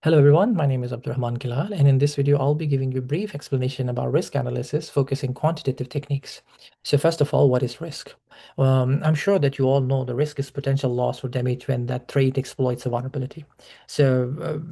Hello everyone, my name is Abdurrahman Kilal, and in this video I'll be giving you a brief explanation about risk analysis focusing quantitative techniques. So first of all, what is risk? I'm sure that you all know the risk is potential loss or damage when that threat exploits a vulnerability. So,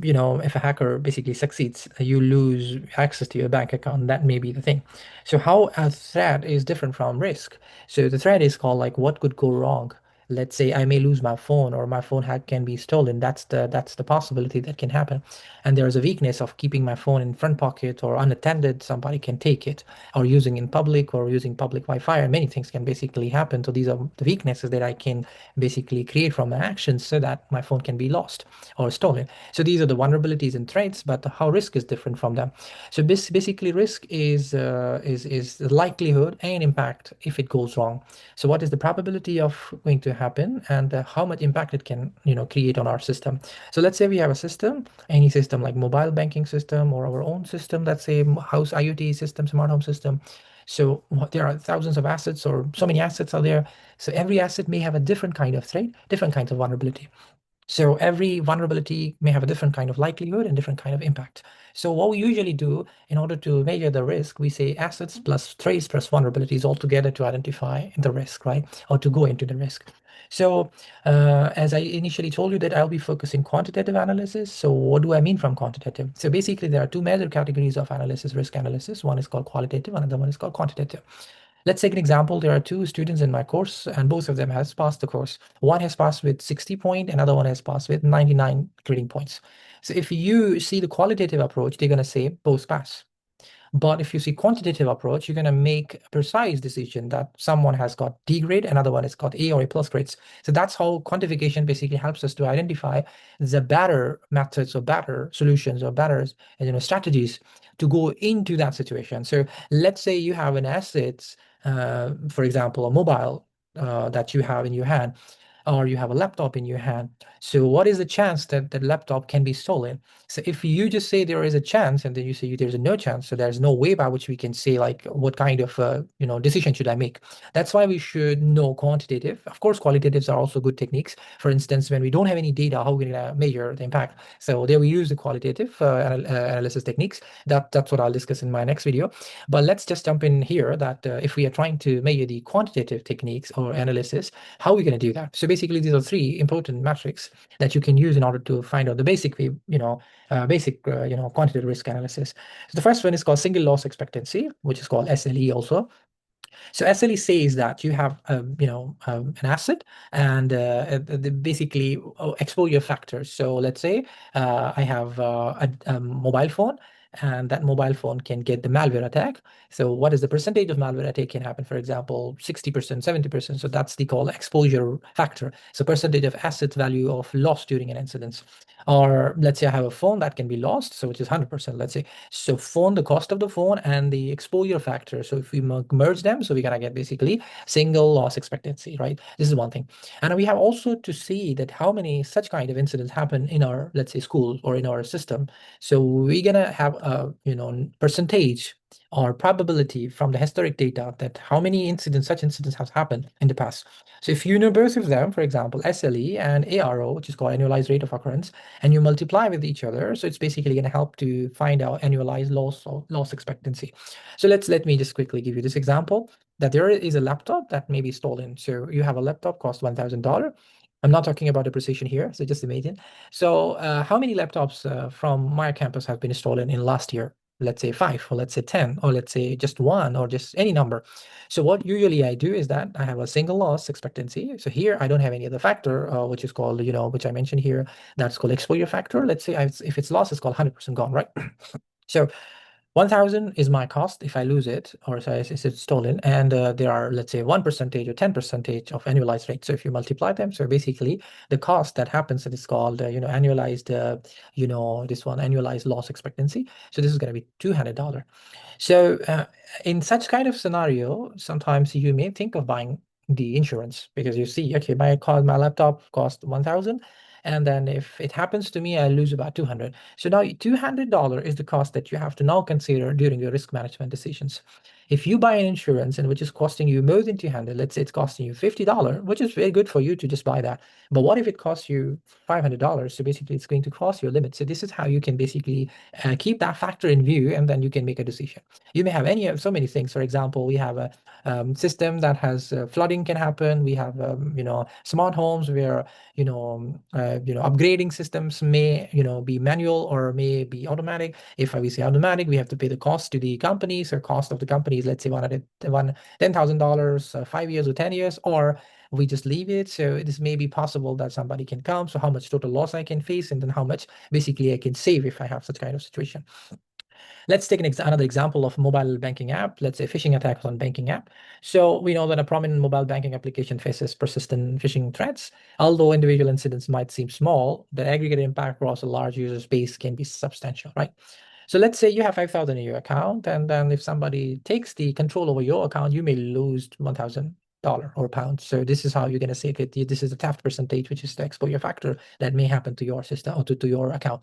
if a hacker basically succeeds, you lose access to your bank account, that may be the thing. So how a threat is different from risk? So the threat is called like what could go wrong. Let's say I may lose my phone or my phone hack can be stolen. That's the possibility that can happen. And there's a weakness of keeping my phone in front pocket or unattended. Somebody can take it, or using in public or using public Wi-Fi, and many things can basically happen. So these are the weaknesses that I can basically create from my actions so that my phone can be lost or stolen. So these are the vulnerabilities and threats, but how risk is different from them. So basically risk is the likelihood and impact if it goes wrong. So what is the probability of going to happen, and how much impact it can create on our system. So let's say we have a system, any system like mobile banking system or our own system, let's say house IoT system, smart home system. So there are thousands of assets, or so many assets are there. So every asset may have a different kind of threat, different kinds of vulnerability. So every vulnerability may have a different kind of likelihood and different kind of impact. So what we usually do in order to measure the risk, we say assets plus threats plus vulnerabilities all together to identify the risk, right? Or to go into the risk. So as I initially told you that I'll be focusing quantitative analysis. So what do I mean from quantitative? So basically there are two major categories of analysis, risk analysis. One is called qualitative, another one is called quantitative. Let's take an example. There are two students in my course, and both of them has passed the course. One has passed with 60 points, another one has passed with 99 grading points. So if you see the qualitative approach, they're going to say both pass. But if you see quantitative approach, you're going to make a precise decision that someone has got D grade, another one has got A or A plus grades. So that's how quantification basically helps us to identify the better methods or better solutions or better strategies to go into that situation. So let's say you have an asset, for example, a mobile that you have in your hand, or you have a laptop in your hand. So what is the chance that the laptop can be stolen? So if you just say there is a chance, and then you say there's a no chance, so there's no way by which we can say like what kind of decision should I make. That's why we should know quantitative. Of course, qualitatives are also good techniques. For instance, when we don't have any data, how are we gonna measure the impact? So there we use the qualitative analysis techniques. That's what I'll discuss in my next video. But let's just jump in here that if we are trying to measure the quantitative techniques or analysis, how are we going to do that? So basically, these are three important metrics that you can use in order to find out the basic way, quantitative risk analysis. So the first one is called single loss expectancy, which is called SLE also. So SLE says that you have, an asset and basically exposure factors. So let's say I have a mobile phone, and that mobile phone can get the malware attack. So what is the percentage of malware attack can happen? For example, 60%, 70%. So that's the called exposure factor. So percentage of asset value of loss during an incident. Or let's say I have a phone that can be lost, so which is 100%, let's say. So phone, the cost of the phone and the exposure factor. So if we merge them, so we're gonna get basically single loss expectancy, right? This is one thing. And we have also to see that how many such kind of incidents happen in our, let's say, school or in our system. So we're gonna have a, percentage or probability from the historic data that how many incidents, such incidents have happened in the past. So if you know both of them, for example, SLE and ARO, which is called annualized rate of occurrence, and you multiply with each other, so it's basically going to help to find out annualized loss or loss expectancy. So let me just quickly give you this example that there is a laptop that may be stolen. So you have a laptop cost $1,000. I'm not talking about depreciation here, so just imagine. So how many laptops from my campus have been stolen in last year? Let's say 5, or let's say 10, or let's say just 1, or just any number. So what usually I do is that I have a single loss expectancy. So here I don't have any other factor, which is called, which I mentioned here, that's called exposure factor. Let's say if it's lost, it's called 100% gone, right? So 1,000 is my cost if I lose it, or so it's stolen, and there are, let's say, 1% or 10% of annualized rate. So if you multiply them, so basically the cost that happens, that is called annualized, this one, annualized loss expectancy. So this is going to be $200. So in such kind of scenario, sometimes you may think of buying the insurance because you see, okay, my laptop cost 1,000, and then if it happens to me, I lose about 200. So now $200 is the cost that you have to now consider during your risk management decisions. If you buy an insurance and which is costing you more than 200, let's say it's costing you $50, which is very good for you to just buy that. But what if it costs you $500? So basically, it's going to cross your limit. So this is how you can basically keep that factor in view, and then you can make a decision. You may have any of so many things. For example, we have a system that has flooding can happen. We have smart homes where upgrading systems may be manual or may be automatic. If we say automatic, we have to pay the cost to the companies or cost of the companies. Let's say $10,000, 5 years or 10 years, or we just leave it. So this may be possible that somebody can come. So how much total loss I can face, and then how much basically I can save if I have such kind of situation. Let's take another example of mobile banking app. Let's say phishing attacks on banking app. So we know that a prominent mobile banking application faces persistent phishing threats. Although individual incidents might seem small, the aggregate impact across a large user space can be substantial, right? So let's say you have 5,000 in your account, and then if somebody takes the control over your account, you may lose $1,000 or pounds. So this is how you're going to save it. This is the theft percentage, which is the exposure factor that may happen to your system or to your account.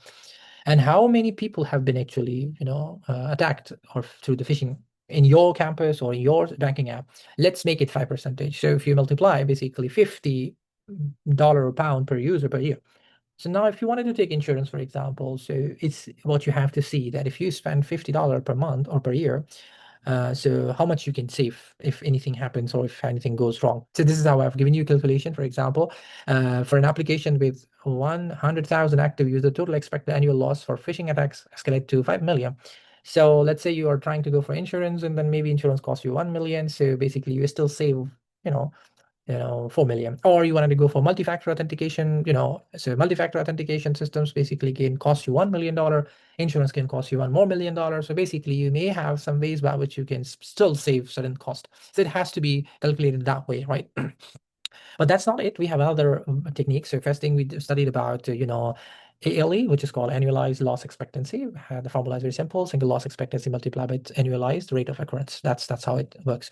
And how many people have been actually, attacked or through the phishing in your campus or in your banking app? Let's make it 5%. So if you multiply basically $50 or pound per user per year. So now if you wanted to take insurance, for example, so it's what you have to see that if you spend $50 per month or per year, so how much you can save if anything happens or if anything goes wrong. So this is how I've given you a calculation. For example, for an application with 100,000 active users, total expected annual loss for phishing attacks escalate to 5 million. So let's say you are trying to go for insurance, and then maybe insurance costs you 1 million. So basically you still save, you know, 4 million. Or you wanted to go for multi-factor authentication, so multi-factor authentication systems basically can cost you $1 million. Insurance can cost you $1 more million. So basically you may have some ways by which you can still save certain cost. So it has to be calculated that way, right? But that's not it. We have other techniques. So first thing we studied about, ALE, which is called annualized loss expectancy. The formula is very simple: single loss expectancy multiplied by annualized rate of occurrence. That's how it works.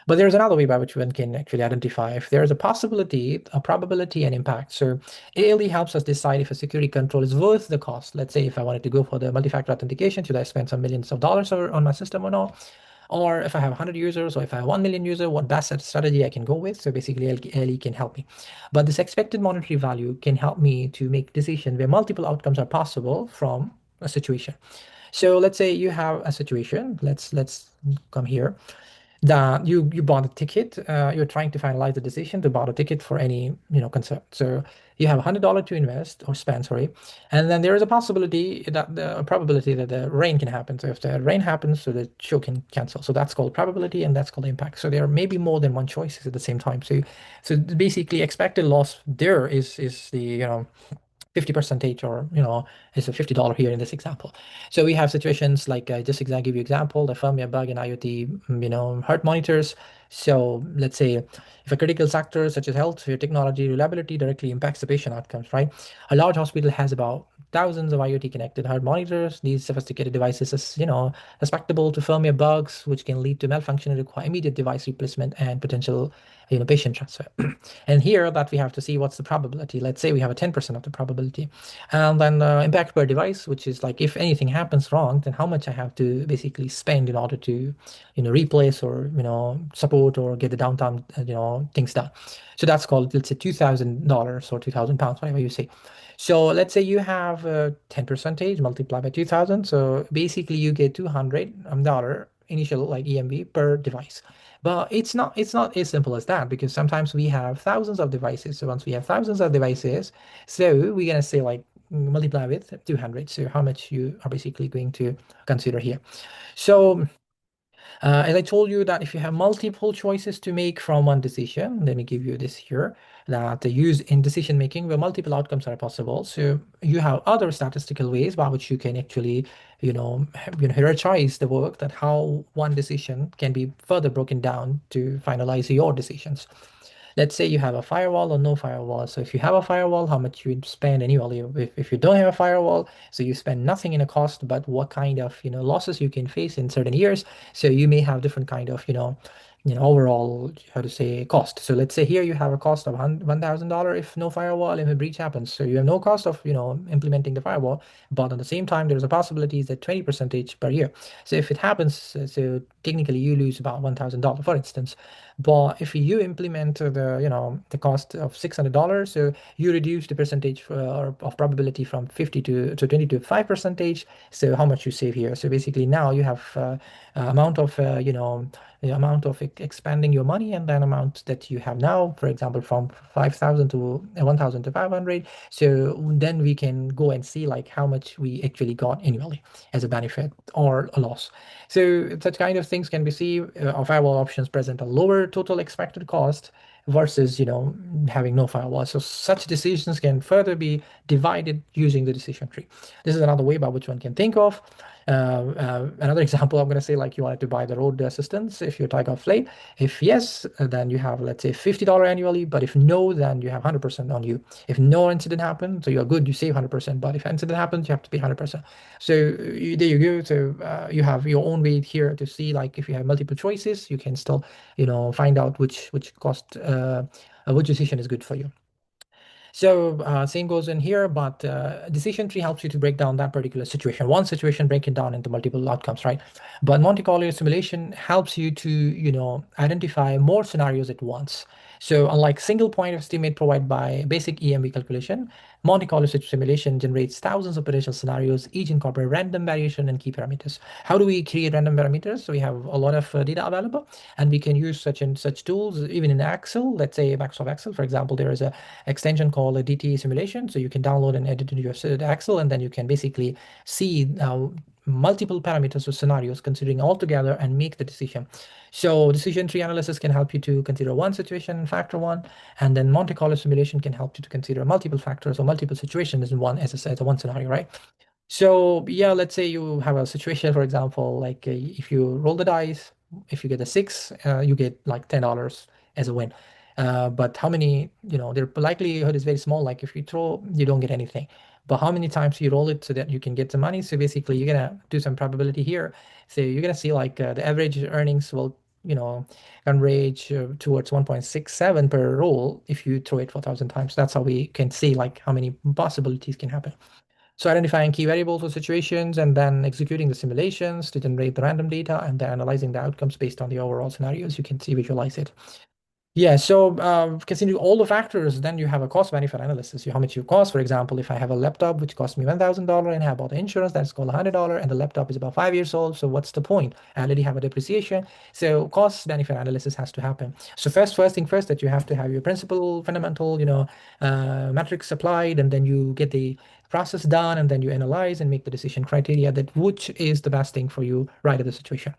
But there's another way by which one can actually identify if there is a possibility, a probability, and impact. So ALE helps us decide if a security control is worth the cost. Let's say if I wanted to go for the multi-factor authentication, should I spend some millions of dollars on my system or not? Or if I have 100 users, or if I have 1 million users, what best strategy I can go with. So basically LE can help me. But this expected monetary value can help me to make decision where multiple outcomes are possible from a situation. So let's say you have a situation. Let's come here that you bought a ticket. You're trying to finalize the decision to buy a ticket for any concern. So you have $100 to invest or spend, sorry, and then there is a possibility that the probability that the rain can happen. So if the rain happens, so the show can cancel. So that's called probability, and that's called impact. So there may be more than one choice at the same time. So basically expected loss there is the 50 percentage, or it's a $50 here in this example. So we have situations like just give you example, the firmware bug in IoT heart monitors. So let's say if a critical sector such as health technology reliability directly impacts the patient outcomes, right? A large hospital has about thousands of IoT connected heart monitors. These sophisticated devices is susceptible to firmware bugs which can lead to malfunction and require immediate device replacement and potential patient transfer. And here that we have to see what's the probability. Let's say we have a 10% of the probability. And then impact per device, which is like if anything happens wrong, then how much I have to basically spend in order to, replace or, support or get the downtime, things done. So that's called, let's say $2,000 or 2,000 pounds, whatever you say. So let's say you have 10 percentage multiplied by 2,000. So basically you get $200 initial like EMV per device. But it's not as simple as that, because sometimes we have thousands of devices. So once we have thousands of devices, so we're gonna say like multiply with 200. So how much you are basically going to consider here. So as I told you that if you have multiple choices to make from one decision, let me give you this here, that the use in decision making where multiple outcomes are possible. So you have other statistical ways by which you can actually, hierarchize the work, that how one decision can be further broken down to finalize your decisions. Let's say you have a firewall or no firewall. So if you have a firewall, how much you would spend annually. If you don't have a firewall, so you spend nothing in a cost, but what kind of losses you can face in certain years. So you may have different kind of overall, how to say, cost. So let's say here you have a cost of $1,000 if no firewall, if a breach happens. So you have no cost of, implementing the firewall, but at the same time, there's a possibility that 20% per year. So if it happens, so technically you lose about $1,000, for instance. But if you implement the cost of $600, so you reduce the percentage of probability from 50 to 20 to 5%. So how much you save here? So basically now you have amount of the amount of expanding your money and then amount that you have now, for example, from 5,000 to 1,000 to 500. So then we can go and see like how much we actually got annually as a benefit or a loss. So such kind of things can be seen. Firewall options present a lower total expected cost versus having no firewall. So such decisions can further be divided using the decision tree. This is another way by which one can think of. Another example, I'm going to say, like, you wanted to buy the road assistance if you're Tiger Flay. If yes, then you have, let's say, $50 annually. But if no, then you have 100% on you. If no incident happened, so you're good, you save 100%. But if incident happens, you have to pay 100%. So there you go. So you have your own way here to see, like, if you have multiple choices, you can still, find out which cost, which decision is good for you. So same goes in here, but decision tree helps you to break down that particular situation. One situation, break it down into multiple outcomes, right? But Monte Carlo simulation helps you to, identify more scenarios at once. So unlike single point estimate provided by basic EMV calculation, Monte Carlo simulation generates thousands of potential scenarios, each incorporate random variation and key parameters. How do we create random parameters? So we have a lot of data available, and we can use such and such tools even in Excel. Let's say Microsoft Excel, for example, there is a extension called a DT simulation. So you can download and edit into your Excel, and then you can basically see multiple parameters or scenarios considering all together and make the decision. So decision tree analysis can help you to consider one situation, factor one, and then Monte Carlo simulation can help you to consider multiple factors or multiple situations in one as a one scenario, right? So yeah, let's say you have a situation, for example, like if you roll the dice, if you get a six, you get like $10 as a win. But how many, the likelihood is very small. Like if you throw, you don't get anything. But how many times you roll it so that you can get some money? So basically, you're gonna do some probability here. So you're gonna see like the average earnings will, converge towards 1.67 per roll if you throw it 4,000 times. That's how we can see like how many possibilities can happen. So identifying key variables or situations and then executing the simulations to generate the random data and then analyzing the outcomes based on the overall scenarios, you can see visualize it. Yeah, so considering all the factors, then you have a cost benefit analysis. How much you cost. For example, if I have a laptop which cost me $1,000 and I have bought the insurance, that's called $100, and the laptop is about 5 years old. So what's the point? I already have a depreciation. So cost benefit analysis has to happen. So first thing first, that you have to have your principal fundamental, metrics applied, and then you get the process done, and then you analyze and make the decision criteria that which is the best thing for you right at the situation.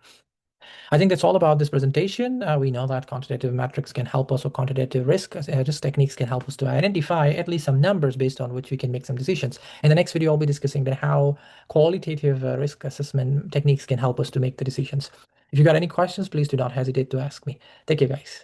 I think that's all about this presentation. We know that quantitative metrics can help us, or quantitative risk techniques can help us to identify at least some numbers based on which we can make some decisions. In the next video, I'll be discussing how qualitative risk assessment techniques can help us to make the decisions. If you got any questions, please do not hesitate to ask me. Thank you, guys.